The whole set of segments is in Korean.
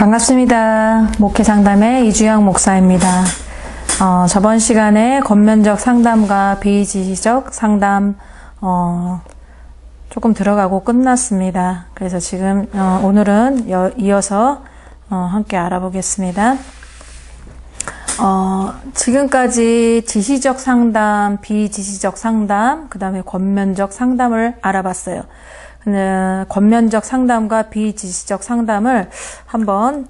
반갑습니다. 목회상담의 이주영 목사입니다. 저번 시간에 겉면적 상담과 비지시적 상담 조금 들어가고 끝났습니다. 그래서 지금 오늘은 이어서 함께 알아보겠습니다. 지금까지 지시적 상담, 비지시적 상담, 그 다음에 겉면적 상담을 알아봤어요. 겉면적 상담과 비지시적 상담을 한번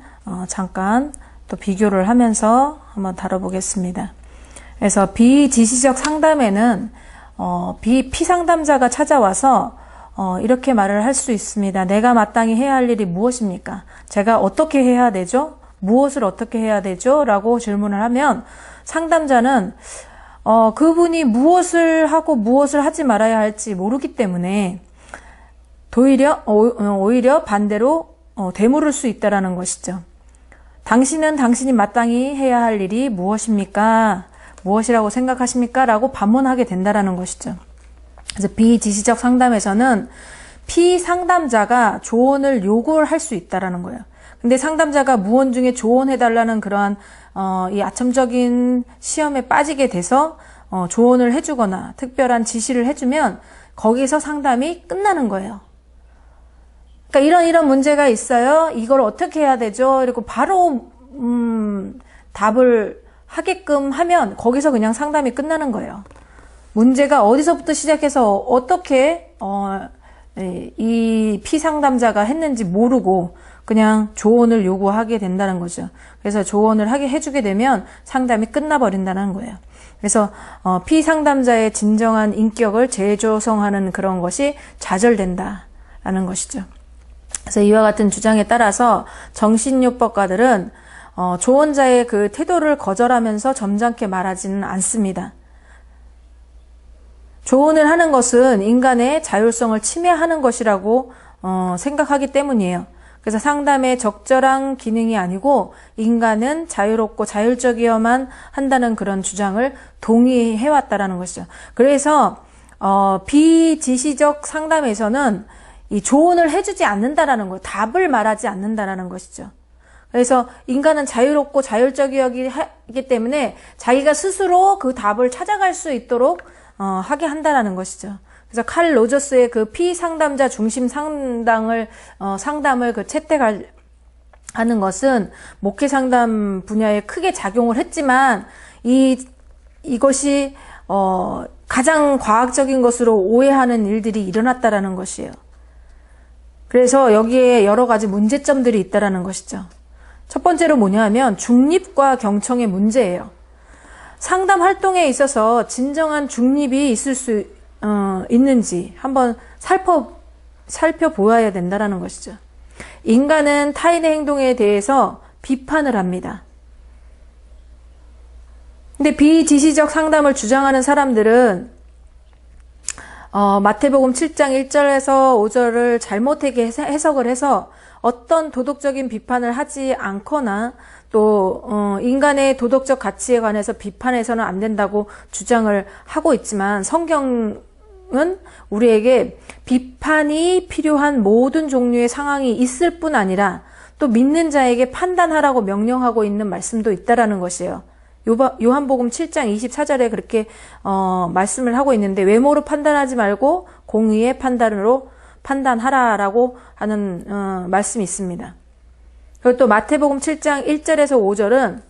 잠깐 또 비교를 하면서 한번 다뤄보겠습니다. 그래서 비지시적 상담에는 피상담자가 찾아와서 이렇게 말을 할 수 있습니다. 내가 마땅히 해야 할 일이 무엇입니까? 제가 어떻게 해야 되죠? 무엇을 어떻게 해야 되죠? 라고 질문을 하면 상담자는 그분이 무엇을 하고 무엇을 하지 말아야 할지 모르기 때문에 오히려 반대로 되물을 수 있다라는 것이죠. 당신은 당신이 마땅히 해야 할 일이 무엇입니까? 무엇이라고 생각하십니까? 라고 반문하게 된다라는 것이죠. 그래서 비지시적 상담에서는 피상담자가 조언을 요구할 수 있다라는 거예요. 근데 상담자가 무언 중에 조언해달라는 그러한 이 아첨적인 시험에 빠지게 돼서 조언을 해주거나 특별한 지시를 해주면 거기서 상담이 끝나는 거예요. 그러니까 이런 문제가 있어요. 이걸 어떻게 해야 되죠? 그리고 바로 답을 하게끔 하면 거기서 그냥 상담이 끝나는 거예요. 문제가 어디서부터 시작해서 어떻게 이 피상담자가 했는지 모르고 그냥 조언을 요구하게 된다는 거죠. 그래서 조언을 해주게 되면 상담이 끝나버린다는 거예요. 그래서 피상담자의 진정한 인격을 재조성하는 그런 것이 좌절된다라는 것이죠. 그래서 이와 같은 주장에 따라서 정신요법가들은 조언자의 그 태도를 거절하면서 점잖게 말하지는 않습니다. 조언을 하는 것은 인간의 자율성을 침해하는 것이라고 생각하기 때문이에요. 그래서 상담의 적절한 기능이 아니고 인간은 자유롭고 자율적이어야만 한다는 그런 주장을 동의해왔다라는 것이죠. 그래서 비지시적 상담에서는 이 조언을 해주지 않는다라는 거예요. 답을 말하지 않는다라는 것이죠. 그래서 인간은 자유롭고 자율적이기 때문에 자기가 스스로 그 답을 찾아갈 수 있도록 하게 한다라는 것이죠. 그래서 칼 로저스의 그 피상담자 중심 상담을 채택하는 것은 목회 상담 분야에 크게 작용을 했지만 이것이 가장 과학적인 것으로 오해하는 일들이 일어났다라는 것이에요. 그래서 여기에 여러 가지 문제점들이 있다라는 것이죠. 첫 번째로 뭐냐면 중립과 경청의 문제예요. 상담 활동에 있어서 진정한 중립이 있을 수 있는지 한번 살펴보아야 된다라는 것이죠. 인간은 타인의 행동에 대해서 비판을 합니다. 근데 비지시적 상담을 주장하는 사람들은 마태복음 7장 1절에서 5절을 잘못되게 해석을 해서 어떤 도덕적인 비판을 하지 않거나 또 인간의 도덕적 가치에 관해서 비판해서는 안 된다고 주장을 하고 있지만 성경은 우리에게 비판이 필요한 모든 종류의 상황이 있을 뿐 아니라 또 믿는 자에게 판단하라고 명령하고 있는 말씀도 있다라는 것이에요. 요한복음 7장 24절에 그렇게 말씀을 하고 있는데 외모로 판단하지 말고 공의의 판단으로 판단하라라고 하는 말씀이 있습니다. 그리고 또 마태복음 7장 1절에서 5절은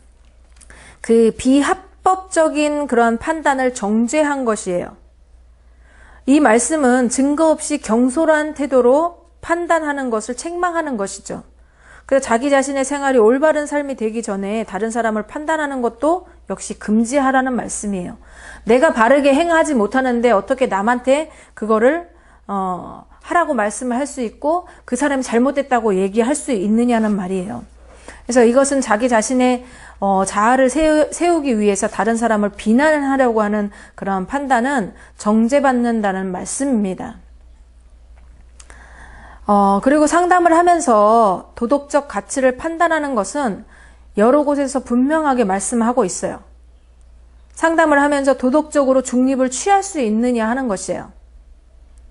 그 비합법적인 그런 판단을 정죄한 것이에요. 이 말씀은 증거 없이 경솔한 태도로 판단하는 것을 책망하는 것이죠. 그래서 자기 자신의 생활이 올바른 삶이 되기 전에 다른 사람을 판단하는 것도 역시 금지하라는 말씀이에요. 내가 바르게 행하지 못하는데 어떻게 남한테 그거를 하라고 말씀을 할 수 있고 그 사람이 잘못됐다고 얘기할 수 있느냐는 말이에요. 그래서 이것은 자기 자신의 자아를 세우기 위해서 다른 사람을 비난하려고 하는 그런 판단은 정죄받는다는 말씀입니다. 그리고 상담을 하면서 도덕적 가치를 판단하는 것은 여러 곳에서 분명하게 말씀하고 있어요. 상담을 하면서 도덕적으로 중립을 취할 수 있느냐 하는 것이에요.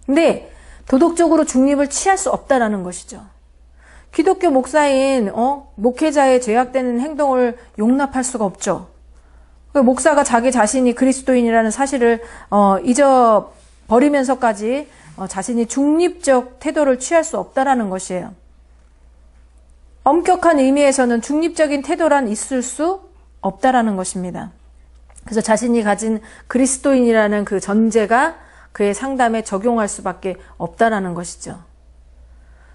근데 도덕적으로 중립을 취할 수 없다라는 것이죠. 기독교 목사인 목회자의 죄악되는 행동을 용납할 수가 없죠. 목사가 자기 자신이 그리스도인이라는 사실을 잊어버리면서까지 자신이 중립적 태도를 취할 수 없다라는 것이에요. 엄격한 의미에서는 중립적인 태도란 있을 수 없다라는 것입니다. 그래서 자신이 가진 그리스도인이라는 그 전제가 그의 상담에 적용할 수밖에 없다라는 것이죠.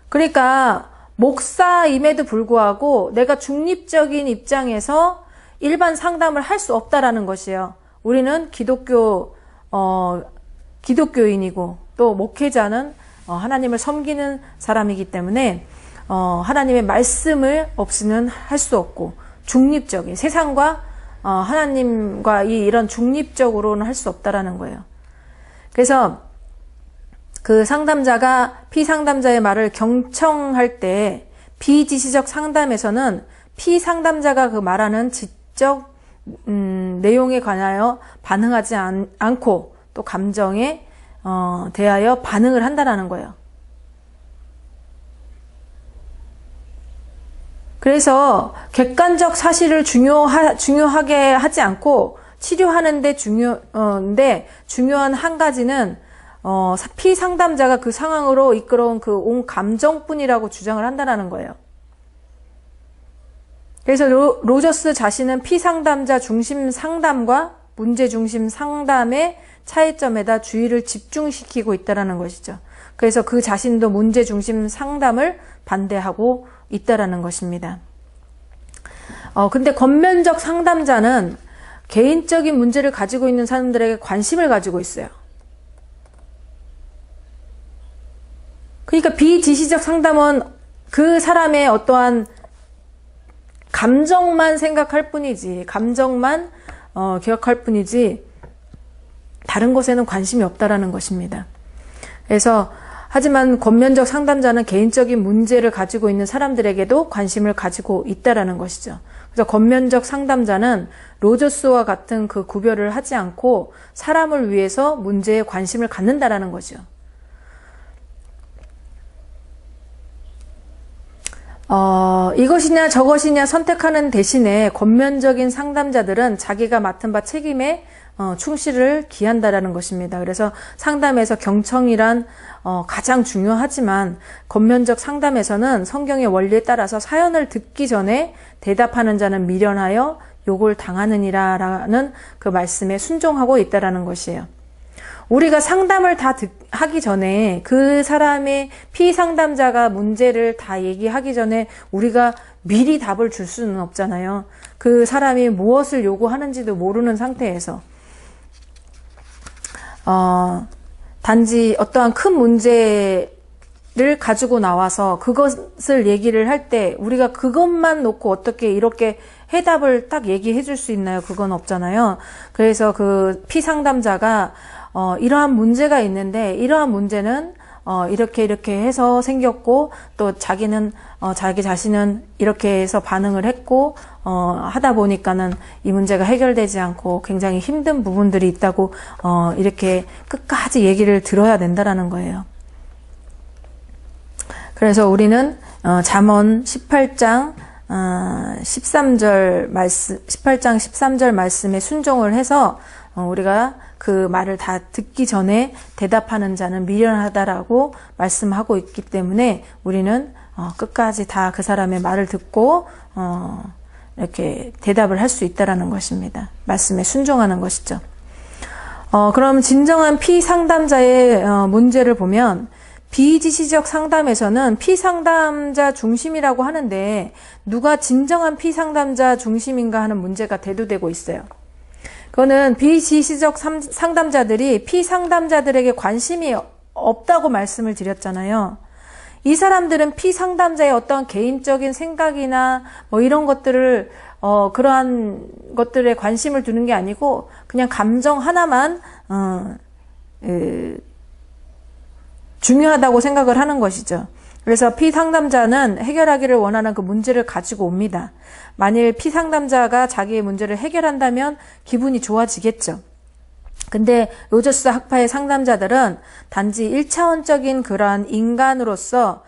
그러니까 목사임에도 불구하고 내가 중립적인 입장에서 일반 상담을 할 수 없다라는 것이에요. 우리는 기독교인이고 또 목회자는 하나님을 섬기는 사람이기 때문에 하나님의 말씀을 없이는 할 수 없고 중립적인 세상과 하나님과 이런 중립적으로는 할 수 없다라는 거예요. 그래서 그 상담자가 피상담자의 말을 경청할 때 비지시적 상담에서는 피상담자가 그 말하는 지적 내용에 관하여 반응하지 않고 또 감정에 대하여 반응을 한다라는 거예요. 그래서 객관적 사실을 중요하게 하지 않고 치료하는데 중요한 한 가지는 피상담자가 그 상황으로 이끌어온 그 온 감정뿐이라고 주장을 한다는 거예요. 그래서 로저스 자신은 피상담자 중심 상담과 문제 중심 상담의 차이점에다 주의를 집중시키고 있다는 것이죠. 그래서 그 자신도 문제 중심 상담을 반대하고 있다라는 것입니다. 근데 겉면적 상담자는 개인적인 문제를 가지고 있는 사람들에게 관심을 가지고 있어요. 그러니까 비지시적 상담은 그 사람의 어떠한 감정만 생각할 뿐이지, 감정만 기억할 뿐이지 다른 것에는 관심이 없다라는 것입니다. 그래서 하지만 겉면적 상담자는 개인적인 문제를 가지고 있는 사람들에게도 관심을 가지고 있다라는 것이죠. 그래서 겉면적 상담자는 로저스와 같은 그 구별을 하지 않고 사람을 위해서 문제에 관심을 갖는다라는 거죠. 이것이냐 저것이냐 선택하는 대신에 겉면적인 상담자들은 자기가 맡은 바 책임에 충실을 기한다라는 것입니다. 그래서 상담에서 경청이란 가장 중요하지만 겉면적 상담에서는 성경의 원리에 따라서 사연을 듣기 전에 대답하는 자는 미련하여 욕을 당하느니라라는 그 말씀에 순종하고 있다라는 것이에요. 우리가 상담을 다 하기 전에 그 사람의 피상담자가 문제를 다 얘기하기 전에 우리가 미리 답을 줄 수는 없잖아요. 그 사람이 무엇을 요구하는지도 모르는 상태에서 단지 어떠한 큰 문제를 가지고 나와서 그것을 얘기를 할 때 우리가 그것만 놓고 어떻게 이렇게 해답을 딱 얘기해 줄 수 있나요? 그건 없잖아요. 그래서 그 피상담자가 이러한 문제가 있는데 이러한 문제는 이렇게 해서 생겼고 또 자기는 자기 자신은 이렇게 해서 반응을 했고 하다 보니까는 이 문제가 해결되지 않고 굉장히 힘든 부분들이 있다고 이렇게 끝까지 얘기를 들어야 된다라는 거예요. 그래서 우리는 잠언 18장 13절 말씀에 순종을 해서 우리가 그 말을 다 듣기 전에 대답하는 자는 미련하다라고 말씀하고 있기 때문에 우리는 끝까지 다 그 사람의 말을 듣고 이렇게 대답을 할 수 있다라는 것입니다. 말씀에 순종하는 것이죠. 그럼 진정한 피상담자의 문제를 보면 비지시적 상담에서는 피상담자 중심이라고 하는데 누가 진정한 피상담자 중심인가 하는 문제가 대두되고 있어요. 그거는 비지시적 상담자들이 피상담자들에게 관심이 없다고 말씀을 드렸잖아요. 이 사람들은 피상담자의 어떤 개인적인 생각이나 뭐 이런 것들을 그러한 것들에 관심을 두는 게 아니고 그냥 감정 하나만 중요하다고 생각을 하는 것이죠. 그래서 피상담자는 해결하기를 원하는 그 문제를 가지고 옵니다. 만일 피상담자가 자기의 문제를 해결한다면 기분이 좋아지겠죠. 근데 로저스 학파의 상담자들은 단지 1차원적인 그러한 인간으로서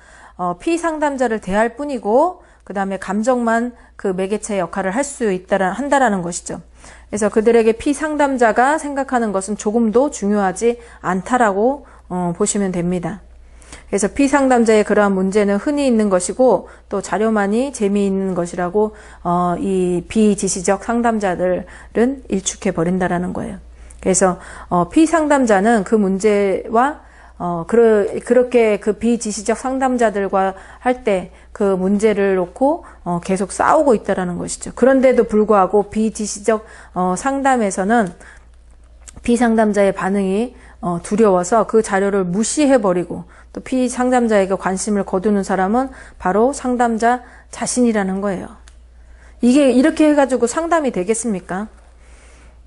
피상담자를 대할 뿐이고 그 다음에 감정만 그 매개체 역할을 한다라는 것이죠. 그래서 그들에게 피상담자가 생각하는 것은 조금도 중요하지 않다라고 보시면 됩니다. 그래서 피상담자의 그러한 문제는 흔히 있는 것이고 또 자료만이 재미있는 것이라고 이 비지시적 상담자들은 일축해 버린다라는 거예요. 그래서 피상담자는 그 문제와 그렇게 그 비지시적 상담자들과 할 때 그 문제를 놓고 계속 싸우고 있다라는 것이죠. 그런데도 불구하고 비지시적 상담에서는 피상담자의 반응이 두려워서 그 자료를 무시해버리고 또 피상담자에게 관심을 거두는 사람은 바로 상담자 자신이라는 거예요. 이게 이렇게 해가지고 상담이 되겠습니까?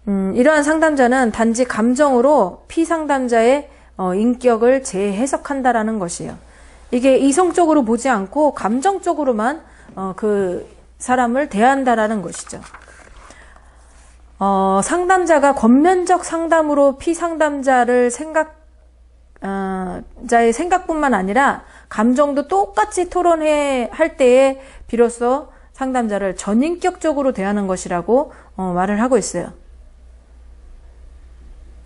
이러한 상담자는 단지 감정으로 피상담자의 인격을 재해석한다라는 것이에요. 이게 이성적으로 보지 않고 감정적으로만 그 사람을 대한다라는 것이죠. 상담자가 권면적 상담으로 피상담자의 생각뿐만 아니라 감정도 똑같이 할 때에 비로소 상담자를 전인격적으로 대하는 것이라고 말을 하고 있어요.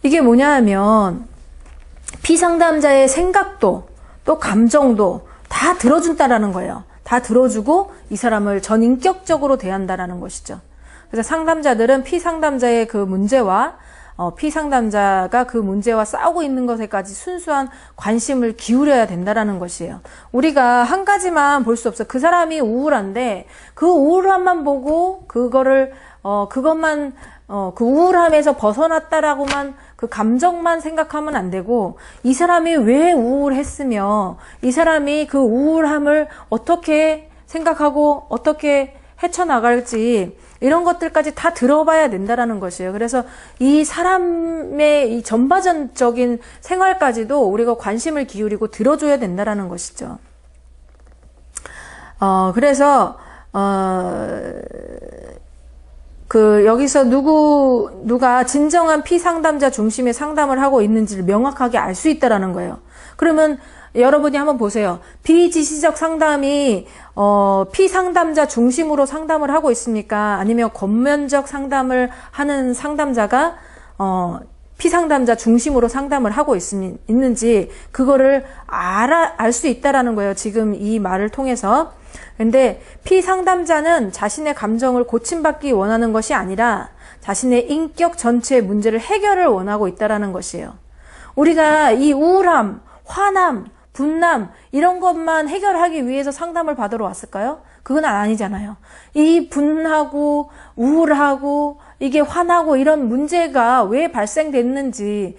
이게 뭐냐 하면 피상담자의 생각도 또 감정도 다 들어준다라는 거예요. 다 들어주고 이 사람을 전인격적으로 대한다라는 것이죠. 그래서 상담자들은 피상담자의 그 문제와 피상담자가 그 문제와 싸우고 있는 것에까지 순수한 관심을 기울여야 된다라는 것이에요. 우리가 한 가지만 볼 수 없어요. 그 사람이 우울한데 그 우울함만 보고 그것만 그 우울함에서 벗어났다라고만 그 감정만 생각하면 안 되고 이 사람이 왜 우울했으며 이 사람이 그 우울함을 어떻게 생각하고 어떻게 헤쳐나갈지 이런 것들까지 다 들어봐야 된다라는 것이에요. 그래서 이 사람의 이 전반적인 생활까지도 우리가 관심을 기울이고 들어줘야 된다라는 것이죠. 그래서 여기서 누가 진정한 피상담자 중심의 상담을 하고 있는지를 명확하게 알 수 있다라는 거예요. 그러면 여러분이 한번 보세요. 비지시적 상담이 피상담자 중심으로 상담을 하고 있습니까? 아니면 권면적 상담을 하는 상담자가 피상담자 중심으로 상담을 하고 있는지 그거를 알 수 있다라는 거예요. 지금 이 말을 통해서. 근데 피상담자는 자신의 감정을 고침받기 원하는 것이 아니라 자신의 인격 전체의 문제를 해결을 원하고 있다라는 것이에요. 우리가 이 우울함, 화남, 분남 이런 것만 해결하기 위해서 상담을 받으러 왔을까요? 그건 아니잖아요. 이 분하고 우울하고 이게 화나고 이런 문제가 왜 발생됐는지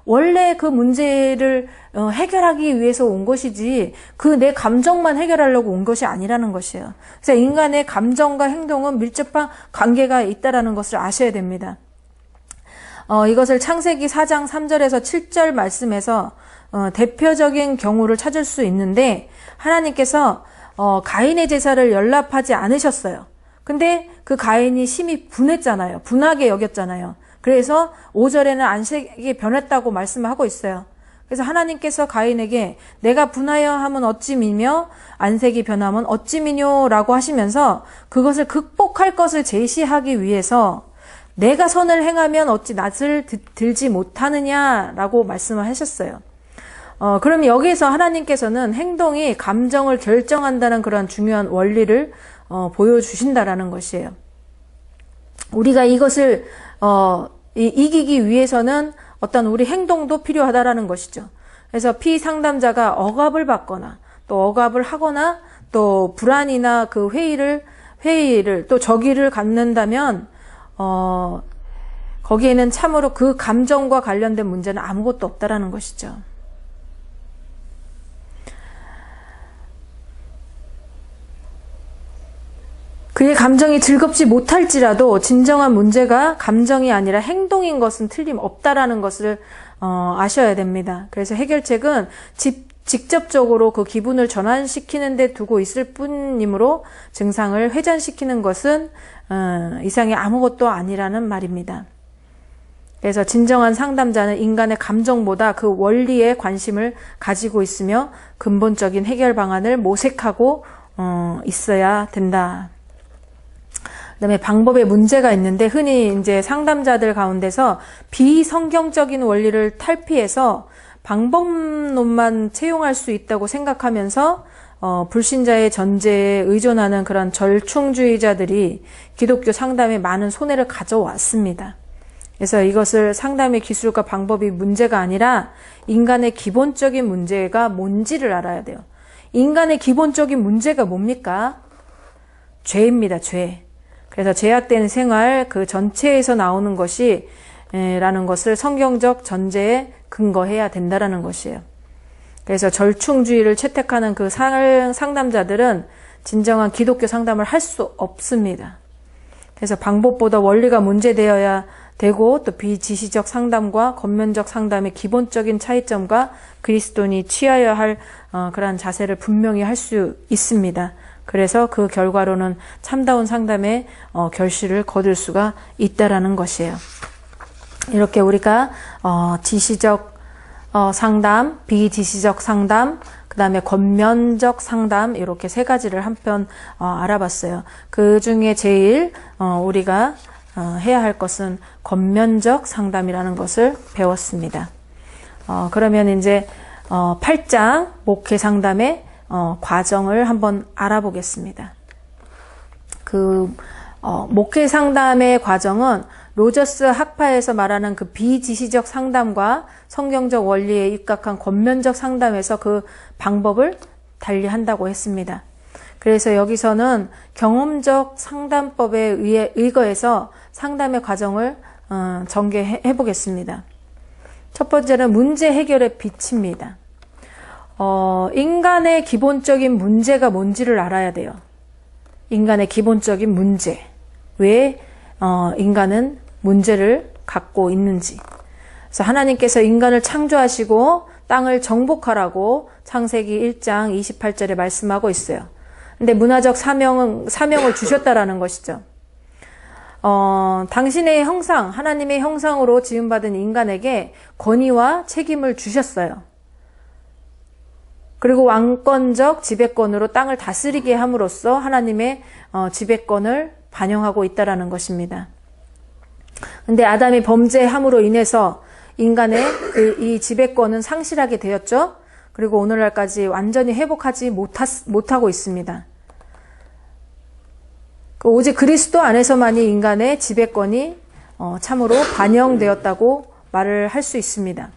원래 그 문제를 해결하기 위해서 온 것이지 내 감정만 해결하려고 온 것이 아니라는 것이에요. 그래서 인간의 감정과 행동은 밀접한 관계가 있다는 것을 아셔야 됩니다. 이것을 창세기 4장 3절에서 7절 말씀에서 대표적인 경우를 찾을 수 있는데 하나님께서 가인의 제사를 연락하지 않으셨어요. 근데 그 가인이 심히 분했잖아요. 분하게 여겼잖아요. 그래서 5절에는 안색이 변했다고 말씀을 하고 있어요. 그래서 하나님께서 가인에게 내가 분하여 하면 어찌 미며 안색이 변하면 어찌 미뇨라고 하시면서 그것을 극복할 것을 제시하기 위해서 내가 선을 행하면 어찌 낯을 들지 못하느냐라고 말씀을 하셨어요. 그럼 여기에서 하나님께서는 행동이 감정을 결정한다는 그런 중요한 원리를 보여주신다라는 것이에요. 우리가 이것을 이기기 위해서는 어떤 우리 행동도 필요하다라는 것이죠. 그래서 피상담자가 억압을 받거나 또 억압을 하거나 또 불안이나 그 회의를 또 적의를 갖는다면 거기에는 참으로 그 감정과 관련된 문제는 아무것도 없다라는 것이죠. 그의 감정이 즐겁지 못할지라도 진정한 문제가 감정이 아니라 행동인 것은 틀림없다라는 것을 아셔야 됩니다. 그래서 해결책은 직접적으로 그 기분을 전환시키는 데 두고 있을 뿐이므로 증상을 회전시키는 것은 이상의 아무것도 아니라는 말입니다. 그래서 진정한 상담자는 인간의 감정보다 그 원리에 관심을 가지고 있으며 근본적인 해결 방안을 모색하고 있어야 된다. 그다음에 방법에 문제가 있는데 흔히 이제 상담자들 가운데서 비성경적인 원리를 탈피해서 방법론만 채용할 수 있다고 생각하면서 불신자의 전제에 의존하는 그런 절충주의자들이 기독교 상담에 많은 손해를 가져왔습니다. 그래서 이것을 상담의 기술과 방법이 문제가 아니라 인간의 기본적인 문제가 뭔지를 알아야 돼요. 인간의 기본적인 문제가 뭡니까? 죄입니다, 죄. 그래서 죄악된 생활 그 전체에서 나오는 것이 라는 것을 성경적 전제에 근거해야 된다라는 것이에요. 그래서 절충주의를 채택하는 그 상담자들은 진정한 기독교 상담을 할 수 없습니다. 그래서 방법보다 원리가 문제되어야 되고 또 비지시적 상담과 겉면적 상담의 기본적인 차이점과 그리스도인이 취하여야 할 그러한 자세를 분명히 할 수 있습니다. 그래서 그 결과로는 참다운 상담의 결실을 거둘 수가 있다라는 것이에요. 이렇게 우리가 지시적 상담, 비지시적 상담, 그 다음에 겉면적 상담 이렇게 세 가지를 한편 알아봤어요. 그 중에 제일 우리가 해야 할 것은 겉면적 상담이라는 것을 배웠습니다. 그러면 이제 8장 목회 상담의 과정을 한번 알아보겠습니다. 그 목회 상담의 과정은 로저스 학파에서 말하는 그 비지시적 상담과 성경적 원리에 입각한 겉면적 상담에서 그 방법을 달리한다고 했습니다. 그래서 여기서는 경험적 상담법에 의거해서 상담의 과정을 전개해 보겠습니다. 첫 번째는 문제 해결의 빛입니다. 인간의 기본적인 문제가 뭔지를 알아야 돼요. 인간의 기본적인 문제. 왜 인간은 문제를 갖고 있는지. 그래서 하나님께서 인간을 창조하시고 땅을 정복하라고 창세기 1장 28절에 말씀하고 있어요. 근데 문화적 사명을 주셨다라는 것이죠. 당신의 형상, 하나님의 형상으로 지음받은 인간에게 권위와 책임을 주셨어요. 그리고 왕권적 지배권으로 땅을 다스리게 함으로써 하나님의 지배권을 반영하고 있다라는 것입니다. 근데 아담이 범죄함으로 인해서 인간의 이 지배권은 상실하게 되었죠. 그리고 오늘날까지 완전히 회복하지 못하고 있습니다. 오직 그리스도 안에서만이 인간의 지배권이 참으로 반영되었다고 말을 할 수 있습니다.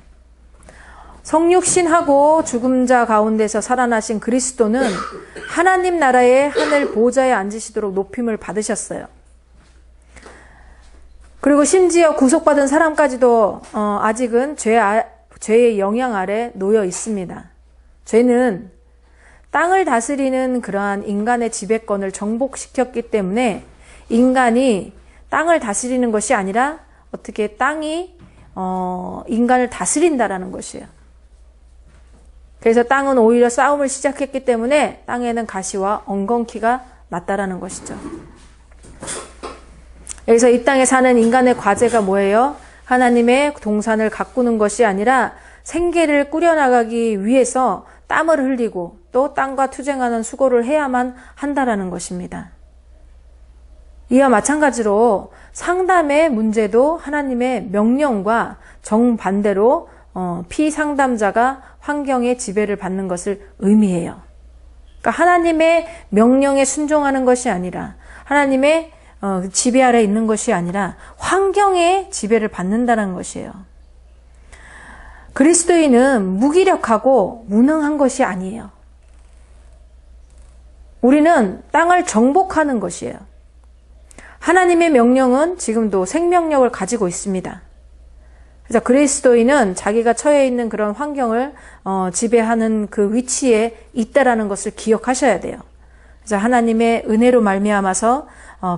성육신하고 죽음자 가운데서 살아나신 그리스도는 하나님 나라의 하늘 보좌에 앉으시도록 높임을 받으셨어요. 그리고 심지어 구속받은 사람까지도 아직은 죄의 영향 아래 놓여 있습니다. 죄는 땅을 다스리는 그러한 인간의 지배권을 정복시켰기 때문에 인간이 땅을 다스리는 것이 아니라 어떻게 땅이 인간을 다스린다라는 것이에요. 그래서 땅은 오히려 싸움을 시작했기 때문에 땅에는 가시와 엉겅퀴가 났다라는 것이죠. 그래서 이 땅에 사는 인간의 과제가 뭐예요? 하나님의 동산을 가꾸는 것이 아니라 생계를 꾸려나가기 위해서 땀을 흘리고 또 땅과 투쟁하는 수고를 해야만 한다라는 것입니다. 이와 마찬가지로 상담의 문제도 하나님의 명령과 정반대로 피상담자가 환경의 지배를 받는 것을 의미해요. 그러니까 하나님의 명령에 순종하는 것이 아니라 하나님의 지배 아래 있는 것이 아니라 환경의 지배를 받는다는 것이에요. 그리스도인은 무기력하고 무능한 것이 아니에요. 우리는 땅을 정복하는 것이에요. 하나님의 명령은 지금도 생명력을 가지고 있습니다. 그래서 그리스도인은 자기가 처해 있는 그런 환경을 지배하는 그 위치에 있다라는 것을 기억하셔야 돼요. 그래서 하나님의 은혜로 말미암아서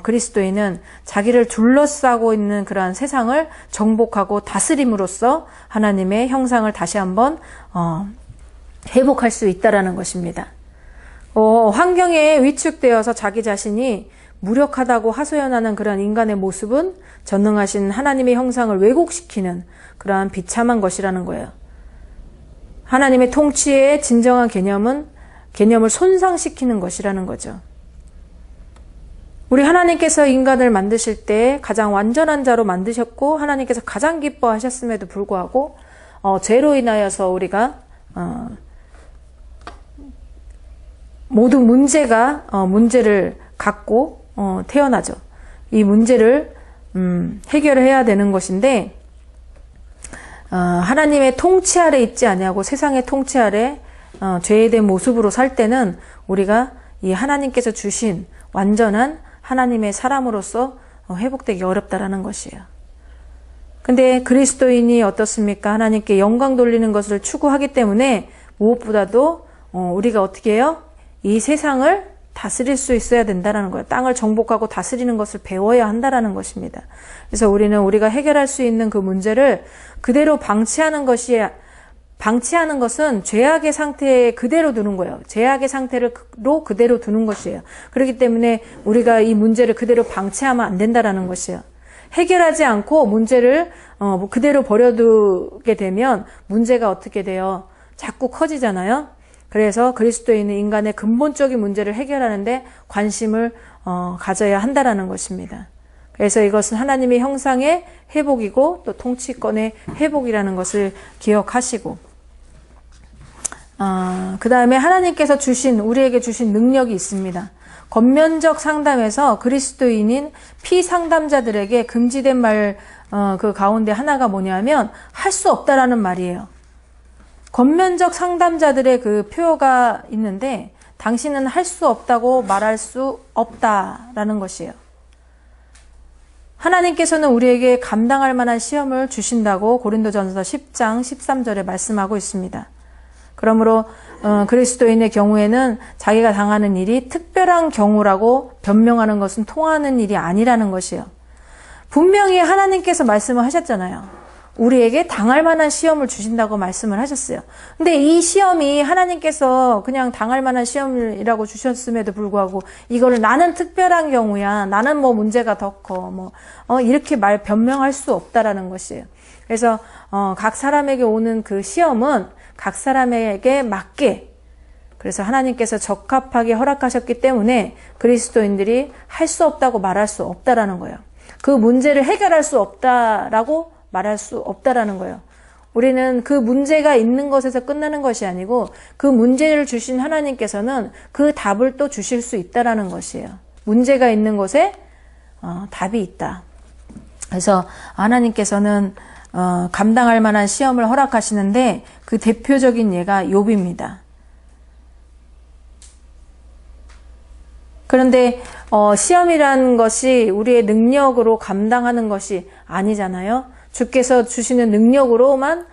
그리스도인은 자기를 둘러싸고 있는 그러한 세상을 정복하고 다스림으로써 하나님의 형상을 다시 한번 회복할 수 있다라는 것입니다. 환경에 위축되어서 자기 자신이 무력하다고 하소연하는 그런 인간의 모습은 전능하신 하나님의 형상을 왜곡시키는 그러한 비참한 것이라는 거예요. 하나님의 통치의 진정한 개념을 손상시키는 것이라는 거죠. 우리 하나님께서 인간을 만드실 때 가장 완전한 자로 만드셨고 하나님께서 가장 기뻐하셨음에도 불구하고 죄로 인하여서 우리가 모든 문제를 갖고 태어나죠. 이 문제를 해결을 해야 되는 것인데 하나님의 통치 아래 있지 아니하고 세상의 통치 아래 죄의 모습으로 살 때는 우리가 이 하나님께서 주신 완전한 하나님의 사람으로서 회복되기 어렵다라는 것이에요. 근데 그리스도인이 어떻습니까? 하나님께 영광 돌리는 것을 추구하기 때문에 무엇보다도 우리가 어떻게 해요? 이 세상을 다스릴 수 있어야 된다는 거예요. 땅을 정복하고 다스리는 것을 배워야 한다라는 것입니다. 그래서 우리가 해결할 수 있는 그 문제를 그대로 방치하는 것은 죄악의 상태에 그대로 두는 거예요. 죄악의 상태로 그대로 두는 것이에요. 그렇기 때문에 우리가 이 문제를 그대로 방치하면 안 된다라는 것이에요. 해결하지 않고 문제를 그대로 버려두게 되면 문제가 어떻게 돼요? 자꾸 커지잖아요. 그래서 그리스도인은 인간의 근본적인 문제를 해결하는데 관심을 가져야 한다라는 것입니다. 그래서 이것은 하나님의 형상의 회복이고 또 통치권의 회복이라는 것을 기억하시고 그 다음에 하나님께서 우리에게 주신 능력이 있습니다. 겉면적 상담에서 그리스도인인 피상담자들에게 금지된 말 그 가운데 하나가 뭐냐면 할 수 없다라는 말이에요. 겉면적 상담자들의 그 표어가 있는데 당신은 할 수 없다고 말할 수 없다라는 것이에요. 하나님께서는 우리에게 감당할 만한 시험을 주신다고 고린도전서 10장 13절에 말씀하고 있습니다. 그러므로 그리스도인의 경우에는 자기가 당하는 일이 특별한 경우라고 변명하는 것은 통하는 일이 아니라는 것이에요. 분명히 하나님께서 말씀을 하셨잖아요. 우리에게 당할 만한 시험을 주신다고 말씀을 하셨어요. 근데 이 시험이 하나님께서 그냥 당할 만한 시험이라고 주셨음에도 불구하고 이거를 나는 특별한 경우야, 나는 뭐 문제가 더 커, 이렇게 변명할 수 없다라는 것이에요. 그래서 각 사람에게 오는 그 시험은 각 사람에게 맞게, 그래서 하나님께서 적합하게 허락하셨기 때문에 그리스도인들이 할 수 없다고 말할 수 없다라는 거예요. 그 문제를 해결할 수 없다라고 말할 수 없다라는 거예요. 우리는 그 문제가 있는 것에서 끝나는 것이 아니고 그 문제를 주신 하나님께서는 그 답을 또 주실 수 있다라는 것이에요. 문제가 있는 곳에 답이 있다. 그래서 하나님께서는 감당할 만한 시험을 허락하시는데 그 대표적인 예가 욥입니다. 그런데 시험이라는 것이 우리의 능력으로 감당하는 것이 아니잖아요. 주께서 주시는 능력으로만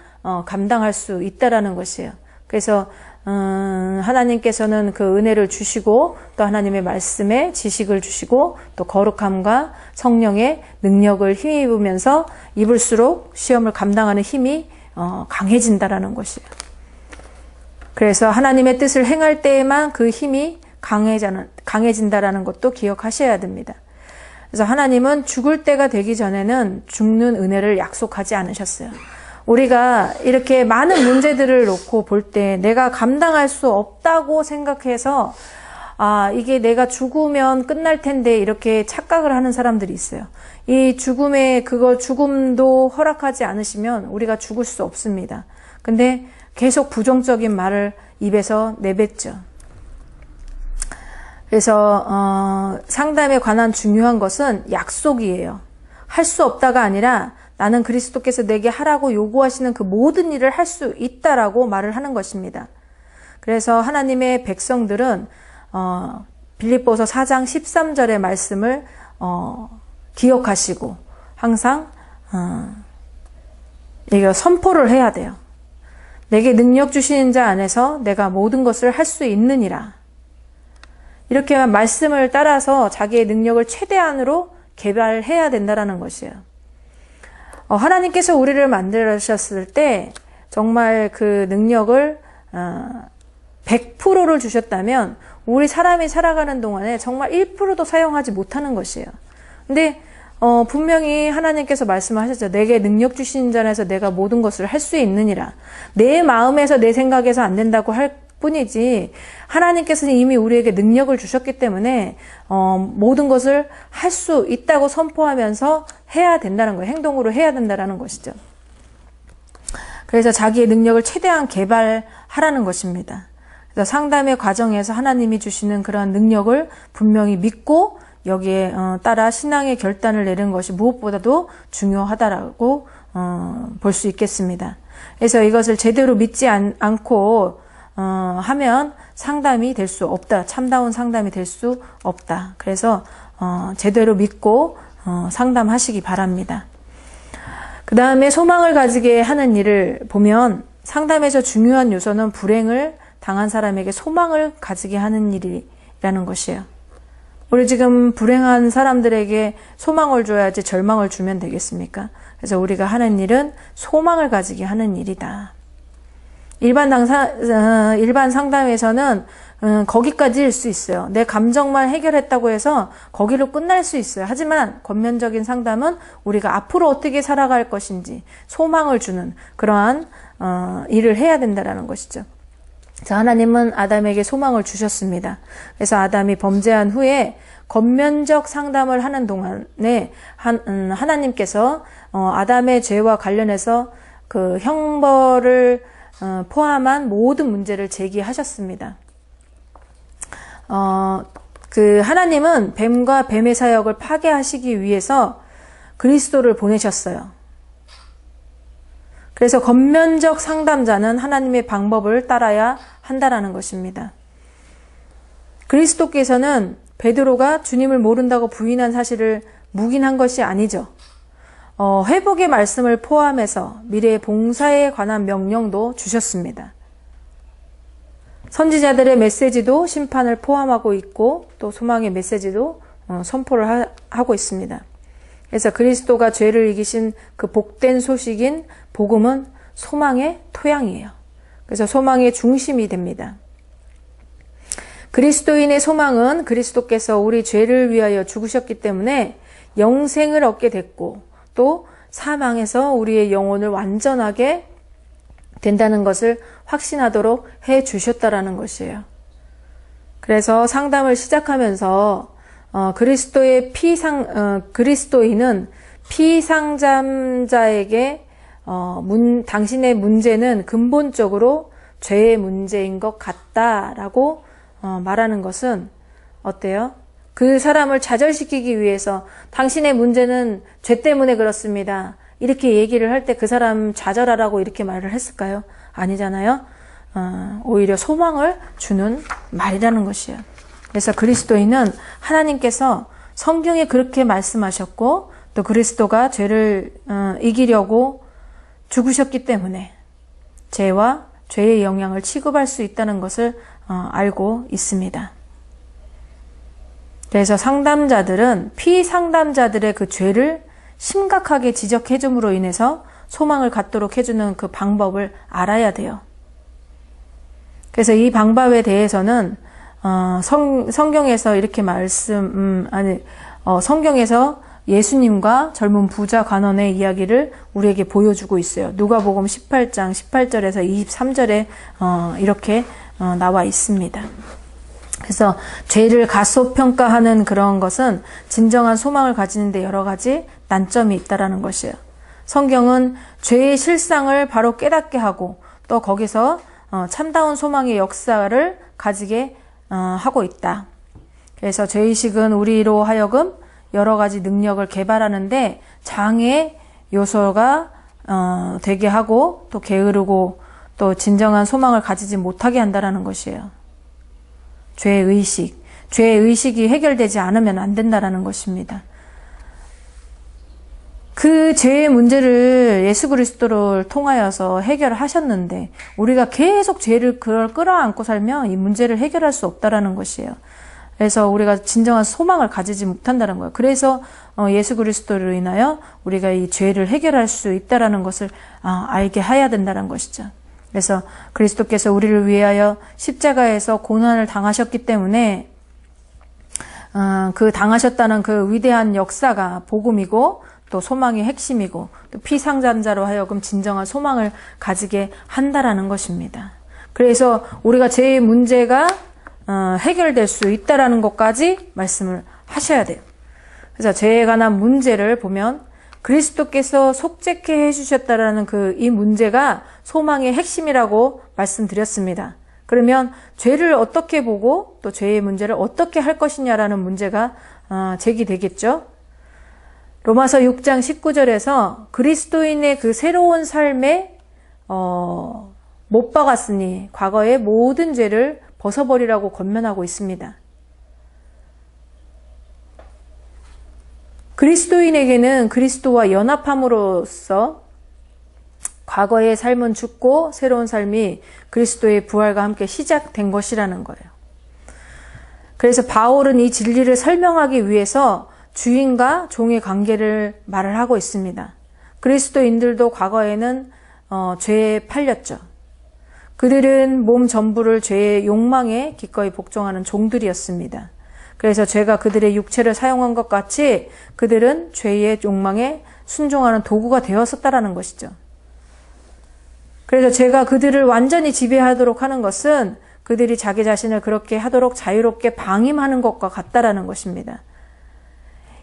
감당할 수 있다라는 것이에요. 그래서 하나님께서는 그 은혜를 주시고 또 하나님의 말씀에 지식을 주시고 또 거룩함과 성령의 능력을 힘입으면서 입을수록 시험을 감당하는 힘이 강해진다라는 것이에요. 그래서 하나님의 뜻을 행할 때에만 그 힘이 강해진다라는 것도 기억하셔야 됩니다. 그래서 하나님은 죽을 때가 되기 전에는 죽는 은혜를 약속하지 않으셨어요. 우리가 이렇게 많은 문제들을 놓고 볼 때 내가 감당할 수 없다고 생각해서 이게 내가 죽으면 끝날 텐데 이렇게 착각을 하는 사람들이 있어요. 이 죽음도 허락하지 않으시면 우리가 죽을 수 없습니다. 근데 계속 부정적인 말을 입에서 내뱉죠. 그래서 상담에 관한 중요한 것은 약속이에요. 할 수 없다가 아니라 나는 그리스도께서 내게 하라고 요구하시는 그 모든 일을 할 수 있다라고 말을 하는 것입니다. 그래서 하나님의 백성들은 빌립보서 4장 13절의 말씀을 기억하시고 항상 이거 선포를 해야 돼요. 내게 능력 주시는 자 안에서 내가 모든 것을 할 수 있느니라. 이렇게 말씀을 따라서 자기의 능력을 최대한으로 개발해야 된다는 것이에요. 하나님께서 우리를 만드셨을 때 정말 그 능력을 100%를 주셨다면 우리 사람이 살아가는 동안에 정말 1%도 사용하지 못하는 것이에요. 근데 분명히 하나님께서 말씀하셨죠. 내게 능력 주신 자에서 내가 모든 것을 할 수 있느니라. 내 마음에서 내 생각에서 안 된다고 할 뿐이지 하나님께서는 이미 우리에게 능력을 주셨기 때문에 모든 것을 할 수 있다고 선포하면서 해야 된다는 거예요. 행동으로 해야 된다는 것이죠. 그래서 자기의 능력을 최대한 개발하라는 것입니다. 그래서 상담의 과정에서 하나님이 주시는 그러한 능력을 분명히 믿고 여기에 따라 신앙의 결단을 내리는 것이 무엇보다도 중요하다라고 볼 수 있겠습니다. 그래서 이것을 제대로 믿지 않고 하면 상담이 될 수 없다. 참다운 상담이 될 수 없다. 그래서 제대로 믿고 상담하시기 바랍니다. 그 다음에 소망을 가지게 하는 일을 보면 상담에서 중요한 요소는 불행을 당한 사람에게 소망을 가지게 하는 일이라는 것이에요. 우리 지금 불행한 사람들에게 소망을 줘야지 절망을 주면 되겠습니까? 그래서 우리가 하는 일은 소망을 가지게 하는 일이다. 일반 상담에서는 거기까지일 수 있어요. 내 감정만 해결했다고 해서 거기로 끝날 수 있어요. 하지만 권면적인 상담은 우리가 앞으로 어떻게 살아갈 것인지 소망을 주는 그러한 일을 해야 된다는 것이죠. 자, 하나님은 아담에게 소망을 주셨습니다. 그래서 아담이 범죄한 후에 권면적 상담을 하는 동안에 하나님께서 아담의 죄와 관련해서 그 형벌을 포함한 모든 문제를 제기하셨습니다. 그 하나님은 뱀과 뱀의 사역을 파괴하시기 위해서 그리스도를 보내셨어요. 그래서 권면적 상담자는 하나님의 방법을 따라야 한다라는 것입니다. 그리스도께서는 베드로가 주님을 모른다고 부인한 사실을 묵인한 것이 아니죠. 회복의 말씀을 포함해서 미래의 봉사에 관한 명령도 주셨습니다. 선지자들의 메시지도 심판을 포함하고 있고 또 소망의 메시지도 선포를 하고 있습니다. 그래서 그리스도가 죄를 이기신 그 복된 소식인 복음은 소망의 토양이에요. 그래서 소망의 중심이 됩니다. 그리스도인의 소망은 그리스도께서 우리 죄를 위하여 죽으셨기 때문에 영생을 얻게 됐고 또 사망에서 우리의 영혼을 완전하게 된다는 것을 확신하도록 해 주셨다라는 것이에요. 그래서 상담을 시작하면서 그리스도인은 피상담자에게 당신의 문제는 근본적으로 죄의 문제인 것 같다라고 말하는 것은 어때요? 그 사람을 좌절시키기 위해서 당신의 문제는 죄 때문에 그렇습니다. 이렇게 얘기를 할 때 그 사람 좌절하라고 이렇게 말을 했을까요? 아니잖아요. 오히려 소망을 주는 말이라는 것이에요. 그래서 그리스도인은 하나님께서 성경에 그렇게 말씀하셨고 또 그리스도가 죄를 이기려고 죽으셨기 때문에 죄와 죄의 영향을 취급할 수 있다는 것을 알고 있습니다. 그래서 상담자들은 피상담자들의 그 죄를 심각하게 지적해 줌으로 인해서 소망을 갖도록 해주는 그 방법을 알아야 돼요. 그래서 이 방법에 대해서는 성경에서 이렇게 성경에서 예수님과 젊은 부자 관원의 이야기를 우리에게 보여주고 있어요. 누가복음 18장 18절에서 23절에 이렇게 나와 있습니다. 그래서 죄를 가소평가하는 그런 것은 진정한 소망을 가지는데 여러 가지 난점이 있다라는 것이에요. 성경은 죄의 실상을 바로 깨닫게 하고 또 거기서 참다운 소망의 역사를 가지게 하고 있다. 그래서 죄의식은 우리로 하여금 여러 가지 능력을 개발하는데 장애 요소가 되게 하고 또 게으르고 또 진정한 소망을 가지지 못하게 한다라는 것이에요. 죄의식이 해결되지 않으면 안 된다라는 것입니다. 그 죄의 문제를 예수 그리스도를 통하여서 해결하셨는데 우리가 계속 죄를 끌어안고 살면 이 문제를 해결할 수 없다라는 것이에요. 그래서 우리가 진정한 소망을 가지지 못한다는 거예요. 그래서 예수 그리스도로 인하여 우리가 이 죄를 해결할 수 있다라는 것을 알게 해야 된다는 것이죠. 그래서 그리스도께서 우리를 위하여 십자가에서 고난을 당하셨기 때문에 그 당하셨다는 그 위대한 역사가 복음이고 또 소망의 핵심이고 또 피상담자로 하여금 진정한 소망을 가지게 한다라는 것입니다. 그래서 우리가 죄의 문제가 해결될 수 있다라는 것까지 말씀을 하셔야 돼요. 그래서 죄에 관한 문제를 보면 그리스도께서 속죄케 해주셨다라는 이 문제가 소망의 핵심이라고 말씀드렸습니다. 그러면 죄를 어떻게 보고 또 죄의 문제를 어떻게 할 것이냐라는 문제가 제기되겠죠. 로마서 6장 19절에서 그리스도인의 그 새로운 삶에 못 박았으니 과거의 모든 죄를 벗어버리라고 권면하고 있습니다. 그리스도인에게는 그리스도와 연합함으로써 과거의 삶은 죽고 새로운 삶이 그리스도의 부활과 함께 시작된 것이라는 거예요. 그래서 바울은 이 진리를 설명하기 위해서 주인과 종의 관계를 말을 하고 있습니다. 그리스도인들도 과거에는 죄에 팔렸죠. 그들은 몸 전부를 죄의 욕망에 기꺼이 복종하는 종들이었습니다. 그래서 죄가 그들의 육체를 사용한 것 같이 그들은 죄의 욕망에 순종하는 도구가 되었었다라는 것이죠. 그래서 죄가 그들을 완전히 지배하도록 하는 것은 그들이 자기 자신을 그렇게 하도록 자유롭게 방임하는 것과 같다라는 것입니다.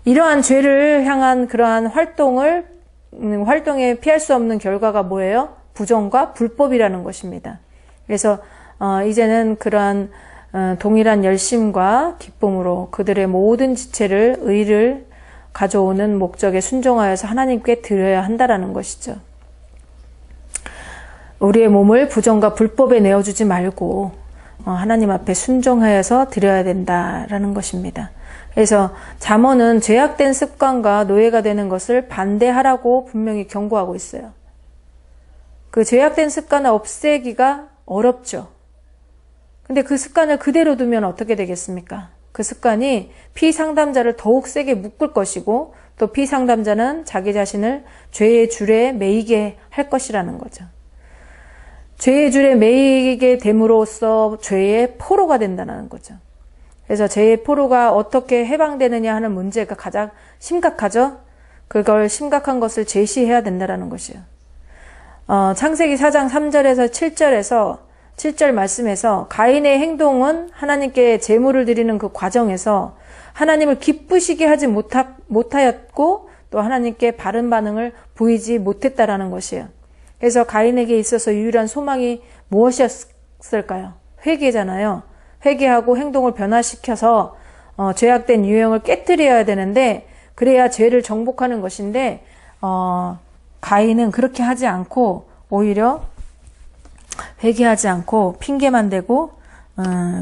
이러한 죄를 향한 그러한 활동에 피할 수 없는 결과가 뭐예요? 부정과 불법이라는 것입니다. 그래서 이제는 그러한 동일한 열심과 기쁨으로 그들의 모든 지체를 의를 가져오는 목적에 순종하여서 하나님께 드려야 한다라는 것이죠. 우리의 몸을 부정과 불법에 내어주지 말고 하나님 앞에 순종하여서 드려야 된다라는 것입니다. 그래서 잠언은 죄악된 습관과 노예가 되는 것을 반대하라고 분명히 경고하고 있어요. 그 죄악된 습관을 없애기가 어렵죠. 근데 그 습관을 그대로 두면 어떻게 되겠습니까? 그 습관이 피상담자를 더욱 세게 묶을 것이고 또 피상담자는 자기 자신을 죄의 줄에 매이게 할 것이라는 거죠. 죄의 줄에 매이게 됨으로써 죄의 포로가 된다는 거죠. 그래서 죄의 포로가 어떻게 해방되느냐 하는 문제가 가장 심각하죠. 그걸 심각한 것을 제시해야 된다는 것이에요. 창세기 4장 3절에서 7절 말씀에서 가인의 행동은 하나님께 제물을 드리는 그 과정에서 하나님을 기쁘시게 하지 못하였고 또 하나님께 바른 반응을 보이지 못했다라는 것이에요. 그래서 가인에게 있어서 유일한 소망이 무엇이었을까요? 회개잖아요. 회개하고 행동을 변화시켜서 죄악된 유형을 깨뜨려야 되는데 그래야 죄를 정복하는 것인데 가인은 그렇게 하지 않고 오히려 회개하지 않고 핑계만 대고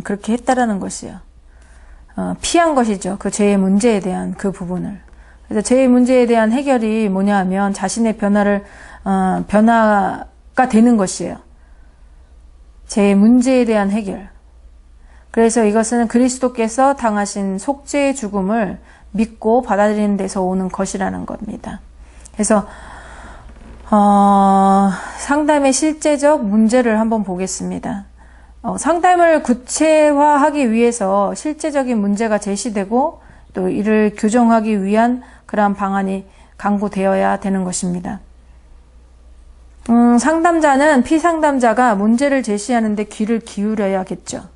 그렇게 했다라는 것이에요. 피한 것이죠. 그 죄의 문제에 대한 그 부분을. 그래서 죄의 문제에 대한 해결이 뭐냐 하면 자신의 변화가 되는 것이에요. 죄의 문제에 대한 해결. 그래서 이것은 그리스도께서 당하신 속죄의 죽음을 믿고 받아들이는 데서 오는 것이라는 겁니다. 그래서 상담의 실제적 문제를 한번 보겠습니다. 상담을 구체화하기 위해서 실제적인 문제가 제시되고 또 이를 교정하기 위한 그러한 방안이 강구되어야 되는 것입니다. 상담자는 피상담자가 문제를 제시하는데 귀를 기울여야겠죠.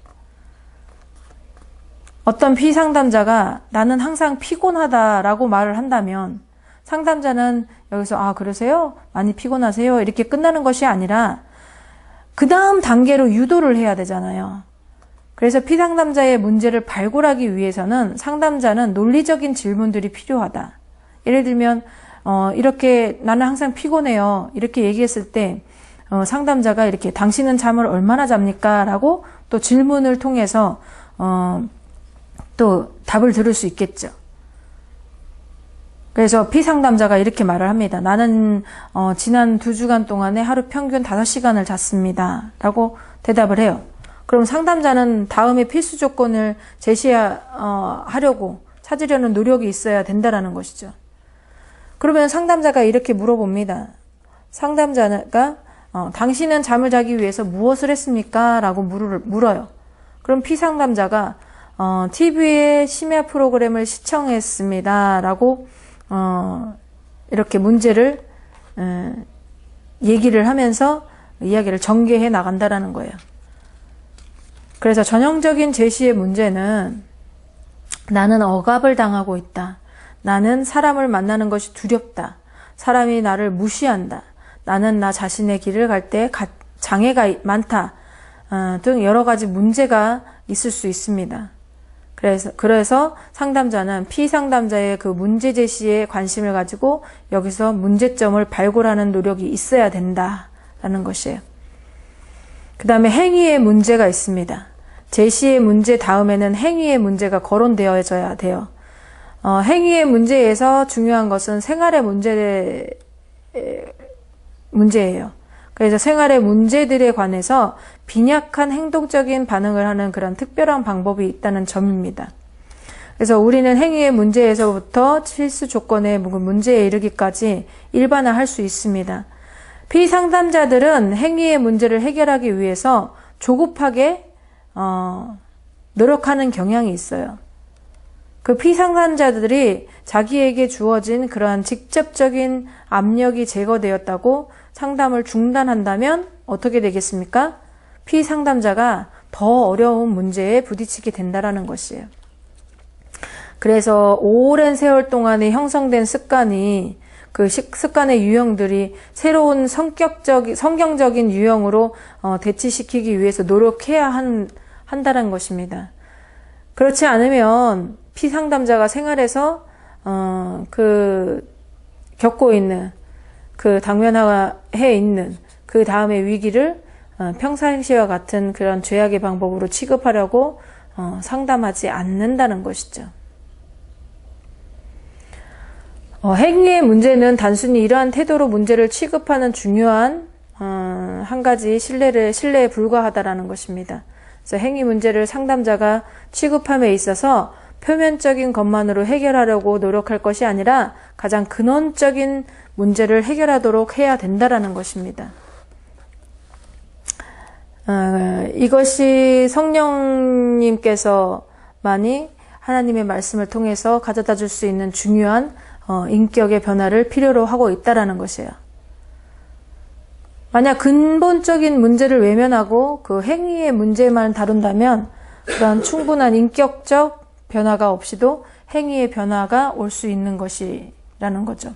어떤 피상담자가 나는 항상 피곤하다라고 말을 한다면 상담자는 여기서 그러세요? 많이 피곤하세요? 이렇게 끝나는 것이 아니라 그 다음 단계로 유도를 해야 되잖아요. 그래서 피상담자의 문제를 발굴하기 위해서는 상담자는 논리적인 질문들이 필요하다. 예를 들면 이렇게 나는 항상 피곤해요. 이렇게 얘기했을 때 상담자가 이렇게 당신은 잠을 얼마나 잡니까? 라고 또 질문을 통해서 또 답을 들을 수 있겠죠. 그래서 피상담자가 이렇게 말을 합니다. 나는 지난 2주간 동안에 하루 평균 5시간을 잤습니다. 라고 대답을 해요. 그럼 상담자는 다음에 필수 조건을 제시하려고 찾으려는 노력이 있어야 된다라는 것이죠. 그러면 상담자가 이렇게 물어봅니다. 상담자가 당신은 잠을 자기 위해서 무엇을 했습니까? 라고 물어요. 그럼 피상담자가 TV의 심야 프로그램을 시청했습니다. 라고 이렇게 문제를 얘기를 하면서 이야기를 전개해 나간다라는 거예요. 그래서 전형적인 제시의 문제는 나는 억압을 당하고 있다. 나는 사람을 만나는 것이 두렵다. 사람이 나를 무시한다. 나는 나 자신의 길을 갈 때 장애가 많다. 등 여러 가지 문제가 있을 수 있습니다. 그래서 상담자는 피상담자의 그 문제 제시에 관심을 가지고 여기서 문제점을 발굴하는 노력이 있어야 된다라는 것이에요. 그 다음에 행위의 문제가 있습니다. 제시의 문제 다음에는 행위의 문제가 거론되어져야 돼요. 행위의 문제에서 중요한 것은 생활의 문제예요. 그래서 생활의 문제들에 관해서 빈약한 행동적인 반응을 하는 그런 특별한 방법이 있다는 점입니다. 그래서 우리는 행위의 문제에서부터 필수 조건의 문제에 이르기까지 일반화할 수 있습니다. 피상담자들은 행위의 문제를 해결하기 위해서 조급하게 노력하는 경향이 있어요. 그 피상담자들이 자기에게 주어진 그러한 직접적인 압력이 제거되었다고 상담을 중단한다면 어떻게 되겠습니까? 피상담자가 더 어려운 문제에 부딪히게 된다라는 것이에요. 그래서 오랜 세월 동안에 형성된 습관이 그 습관의 유형들이 새로운 성경적인 유형으로 대치시키기 위해서 노력해야 한다는 것입니다. 그렇지 않으면 피상담자가 생활에서 겪고 있는 당면해 있는 그 다음의 위기를 평상시와 같은 그런 죄악의 방법으로 취급하려고 상담하지 않는다는 것이죠. 행위의 문제는 단순히 이러한 태도로 문제를 취급하는 중요한 한 가지 신뢰에 불과하다라는 것입니다. 그래서 행위 문제를 상담자가 취급함에 있어서 표면적인 것만으로 해결하려고 노력할 것이 아니라 가장 근원적인 문제를 해결하도록 해야 된다라는 것입니다. 이것이 성령님께서 많이 하나님의 말씀을 통해서 가져다 줄 수 있는 중요한 인격의 변화를 필요로 하고 있다라는 것이에요. 만약 근본적인 문제를 외면하고 그 행위의 문제만 다룬다면 그런 충분한 인격적 변화가 없이도 행위의 변화가 올 수 있는 것이라는 거죠.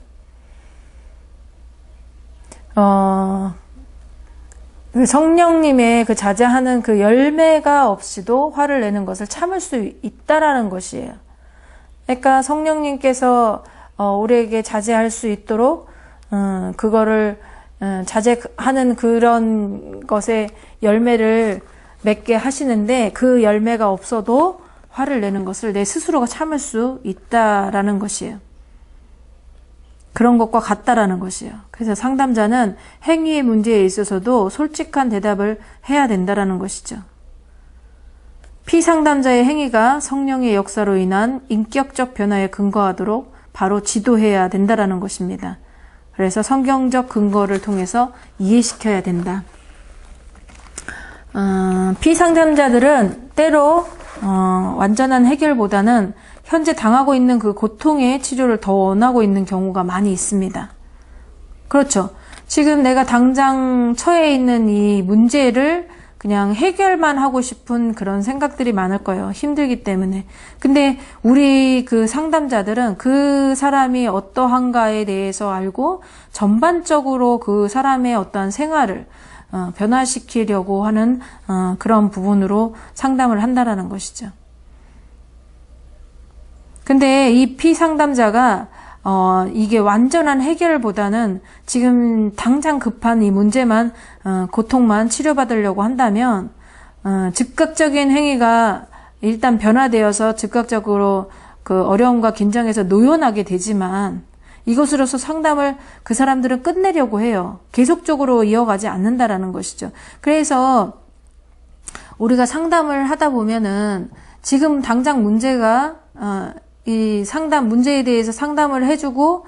성령님의 그 자제하는 그 열매가 없이도 화를 내는 것을 참을 수 있다라는 것이에요. 그러니까 성령님께서 우리에게 자제할 수 있도록 그거를 자제하는 그런 것의 열매를 맺게 하시는데 그 열매가 없어도 화를 내는 것을 내 스스로가 참을 수 있다라는 것이에요. 그런 것과 같다라는 것이에요. 그래서 상담자는 행위의 문제에 있어서도 솔직한 대답을 해야 된다라는 것이죠. 피상담자의 행위가 성령의 역사로 인한 인격적 변화에 근거하도록 바로 지도해야 된다라는 것입니다. 그래서 성경적 근거를 통해서 이해시켜야 된다. 피상담자들은 때로 완전한 해결보다는 현재 당하고 있는 그 고통의 치료를 더 원하고 있는 경우가 많이 있습니다. 그렇죠. 지금 내가 당장 처해 있는 이 문제를 그냥 해결만 하고 싶은 그런 생각들이 많을 거예요. 힘들기 때문에. 근데 우리 그 상담자들은 그 사람이 어떠한가에 대해서 알고 전반적으로 그 사람의 어떠한 생활을 변화시키려고 하는 그런 부분으로 상담을 한다라는 것이죠. 근데 이 피상담자가 이게 완전한 해결보다는 지금 당장 급한 이 문제만 고통만 치료받으려고 한다면 즉각적인 행위가 일단 변화되어서 즉각적으로 그 어려움과 긴장에서 노연하게 되지만 이것으로서 상담을 그 사람들은 끝내려고 해요. 계속적으로 이어가지 않는다라는 것이죠. 그래서 우리가 상담을 하다 보면은 지금 당장 문제가 이 상담 문제에 대해서 상담을 해주고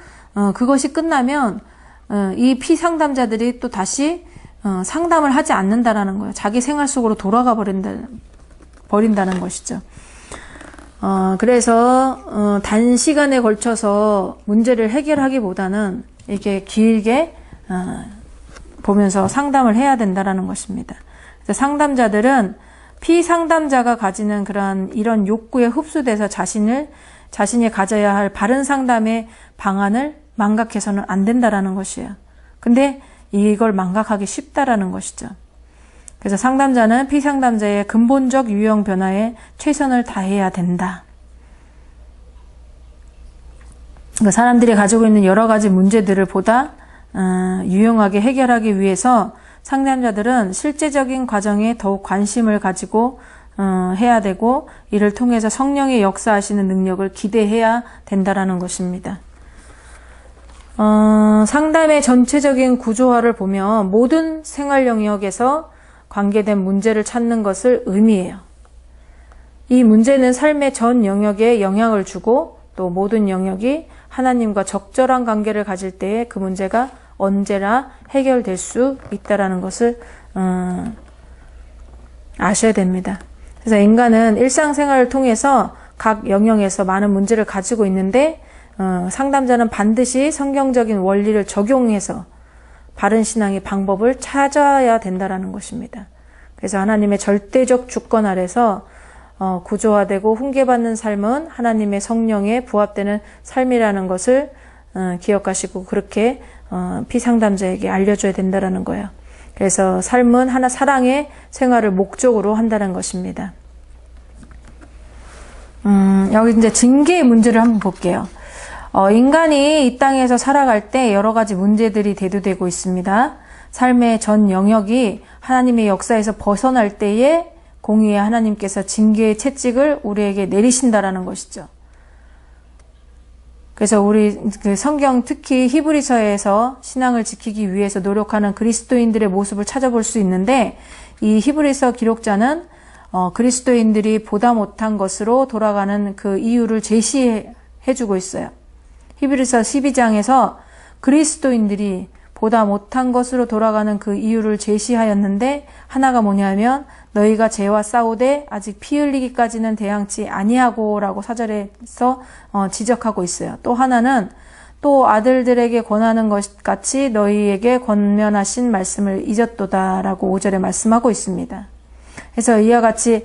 그것이 끝나면 이 피상담자들이 또 다시 상담을 하지 않는다라는 거예요. 자기 생활 속으로 돌아가 버린다는 것이죠. 그래서 단시간에 걸쳐서 문제를 해결하기보다는 이렇게 길게 보면서 상담을 해야 된다라는 것입니다. 그래서 상담자들은 피상담자가 가지는 이런 욕구에 흡수돼서 자신이 가져야 할 바른 상담의 방안을 망각해서는 안 된다라는 것이에요. 근데 이걸 망각하기 쉽다라는 것이죠. 그래서 상담자는 피상담자의 근본적 유형 변화에 최선을 다해야 된다. 그 사람들이 가지고 있는 여러 가지 문제들을 보다 유용하게 해결하기 위해서 상담자들은 실제적인 과정에 더욱 관심을 가지고 해야 되고, 이를 통해서 성령의 역사하시는 능력을 기대해야 된다라는 것입니다. 상담의 전체적인 구조화를 보면 모든 생활 영역에서 관계된 문제를 찾는 것을 의미해요. 이 문제는 삶의 전 영역에 영향을 주고, 또 모든 영역이 하나님과 적절한 관계를 가질 때에 그 문제가 언제나 해결될 수 있다라는 것을 아셔야 됩니다. 그래서 인간은 일상생활을 통해서 각 영역에서 많은 문제를 가지고 있는데, 상담자는 반드시 성경적인 원리를 적용해서 바른 신앙의 방법을 찾아야 된다라는 것입니다. 그래서 하나님의 절대적 주권 아래서 구조화되고 훈계받는 삶은 하나님의 성령에 부합되는 삶이라는 것을 기억하시고, 그렇게 피상담자에게 알려줘야 된다라는 거예요. 그래서 삶은 하나 사랑의 생활을 목적으로 한다는 것입니다. 여기 이제 징계의 문제를 한번 볼게요. 인간이 이 땅에서 살아갈 때 여러 가지 문제들이 대두되고 있습니다. 삶의 전 영역이 하나님의 역사에서 벗어날 때에 공의의 하나님께서 징계의 채찍을 우리에게 내리신다라는 것이죠. 그래서 우리 성경, 특히 히브리서에서 신앙을 지키기 위해서 노력하는 그리스도인들의 모습을 찾아볼 수 있는데, 이 히브리서 기록자는 그리스도인들이 보다 못한 것으로 돌아가는 그 이유를 제시해주고 있어요. 히브리서 12장에서 그리스도인들이 보다 못한 것으로 돌아가는 그 이유를 제시하였는데, 하나가 뭐냐면 너희가 죄와 싸우되 아직 피 흘리기까지는 대항치 아니하고라고 4절에서 지적하고 있어요. 또 하나는 또 아들들에게 권하는 것 같이 너희에게 권면하신 말씀을 잊었도다라고 5절에 말씀하고 있습니다. 그래서 이와 같이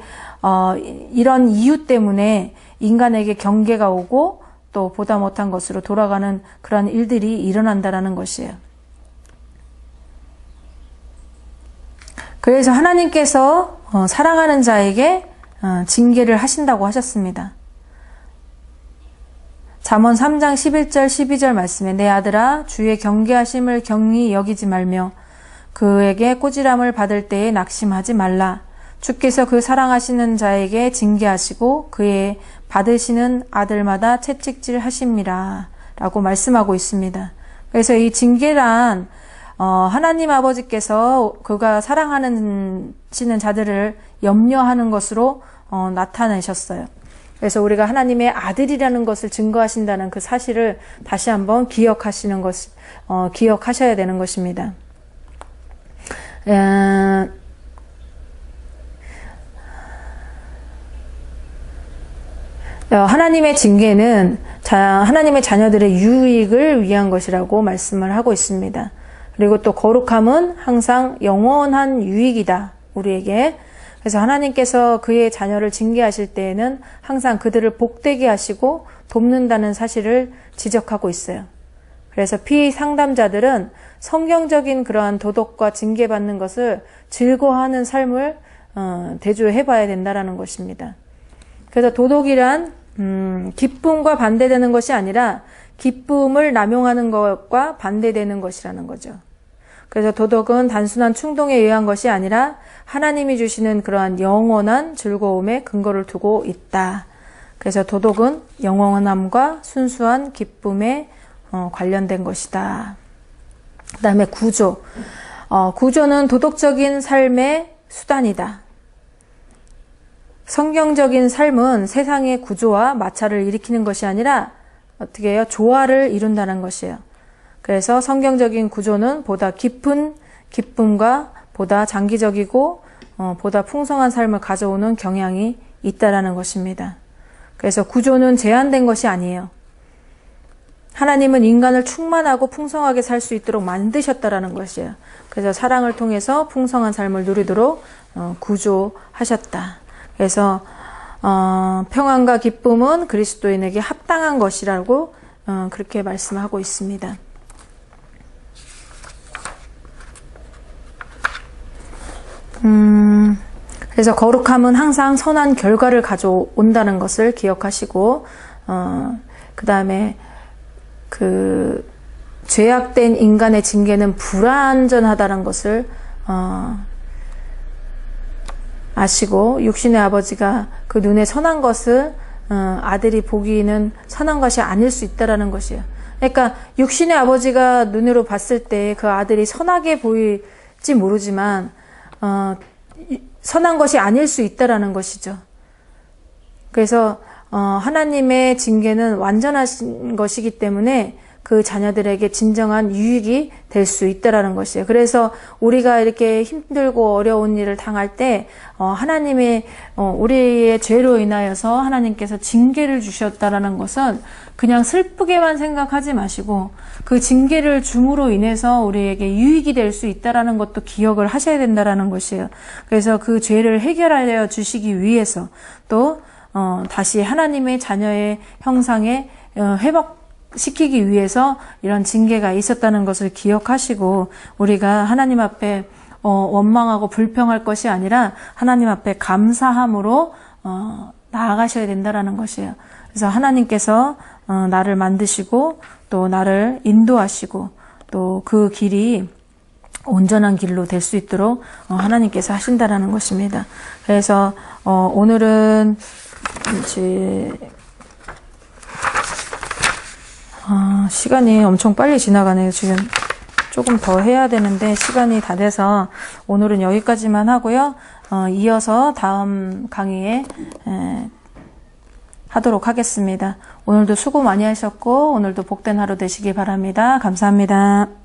이런 이유 때문에 인간에게 경계가 오고 또 보다 못한 것으로 돌아가는 그러한 일들이 일어난다라는 것이에요. 그래서 하나님께서 사랑하는 자에게 징계를 하신다고 하셨습니다. 잠언 3장 11절 12절 말씀에 내 아들아 주의 경계하심을 경히 여기지 말며 그에게 꼬지람을 받을 때에 낙심하지 말라. 주께서 그 사랑하시는 자에게 징계하시고 그의 받으시는 아들마다 채찍질 하심이라 라고 말씀하고 있습니다. 그래서 이 징계란 하나님 아버지께서 그가 사랑하는 자들을 염려하는 것으로 나타내셨어요. 그래서 우리가 하나님의 아들이라는 것을 증거하신다는 그 사실을 다시 한번 기억하셔야 되는 것입니다. 하나님의 징계는 하나님의 자녀들의 유익을 위한 것이라고 말씀을 하고 있습니다. 그리고 또 거룩함은 항상 영원한 유익이다, 우리에게. 그래서 하나님께서 그의 자녀를 징계하실 때에는 항상 그들을 복되게 하시고 돕는다는 사실을 지적하고 있어요. 그래서 피상담자들은 성경적인 그러한 도덕과 징계받는 것을 즐거워하는 삶을 대조해봐야 된다는 것입니다. 그래서 도덕이란 기쁨과 반대되는 것이 아니라 기쁨을 남용하는 것과 반대되는 것이라는 거죠. 그래서 도덕은 단순한 충동에 의한 것이 아니라 하나님이 주시는 그러한 영원한 즐거움에 근거를 두고 있다. 그래서 도덕은 영원함과 순수한 기쁨에 관련된 것이다. 그 다음에 구조. 구조는 도덕적인 삶의 수단이다. 성경적인 삶은 세상의 구조와 마찰을 일으키는 것이 아니라 어떻게 해요? 조화를 이룬다는 것이에요. 그래서 성경적인 구조는 보다 깊은 기쁨과 보다 장기적이고 보다 풍성한 삶을 가져오는 경향이 있다라는 것입니다. 그래서 구조는 제한된 것이 아니에요. 하나님은 인간을 충만하고 풍성하게 살 수 있도록 만드셨다라는 것이에요. 그래서 사랑을 통해서 풍성한 삶을 누리도록 구조하셨다. 그래서 평안과 기쁨은 그리스도인에게 합당한 것이라고 그렇게 말씀하고 있습니다. 그래서 거룩함은 항상 선한 결과를 가져온다는 것을 기억하시고, 그 다음에 죄악된 인간의 징계는 불완전하다는 것을 아시고, 육신의 아버지가 그 눈에 선한 것을 아들이 보기에는 선한 것이 아닐 수 있다라는 것이에요. 그러니까 육신의 아버지가 눈으로 봤을 때 그 아들이 선하게 보일지 모르지만 선한 것이 아닐 수 있다라는 것이죠. 그래서 하나님의 징계는 완전하신 것이기 때문에 그 자녀들에게 진정한 유익이 될 수 있다라는 것이에요. 그래서 우리가 이렇게 힘들고 어려운 일을 당할 때 하나님의 우리의 죄로 인하여서 하나님께서 징계를 주셨다라는 것은 그냥 슬프게만 생각하지 마시고 그 징계를 줌으로 인해서 우리에게 유익이 될 수 있다라는 것도 기억을 하셔야 된다라는 것이에요. 그래서 그 죄를 해결하여 주시기 위해서 또 다시 하나님의 자녀의 형상에 회복시키기 위해서 이런 징계가 있었다는 것을 기억하시고 우리가 하나님 앞에 원망하고 불평할 것이 아니라 하나님 앞에 감사함으로 나아가셔야 된다라는 것이에요. 그래서 하나님께서 나를 만드시고 또 나를 인도하시고 또 그 길이 온전한 길로 될 수 있도록 하나님께서 하신다라는 것입니다. 그래서 오늘은 이제 시간이 엄청 빨리 지나가네요. 지금 조금 더 해야 되는데 시간이 다 돼서 오늘은 여기까지만 하고요. 이어서 다음 강의에 하도록 하겠습니다. 오늘도 수고 많이 하셨고 오늘도 복된 하루 되시기 바랍니다. 감사합니다.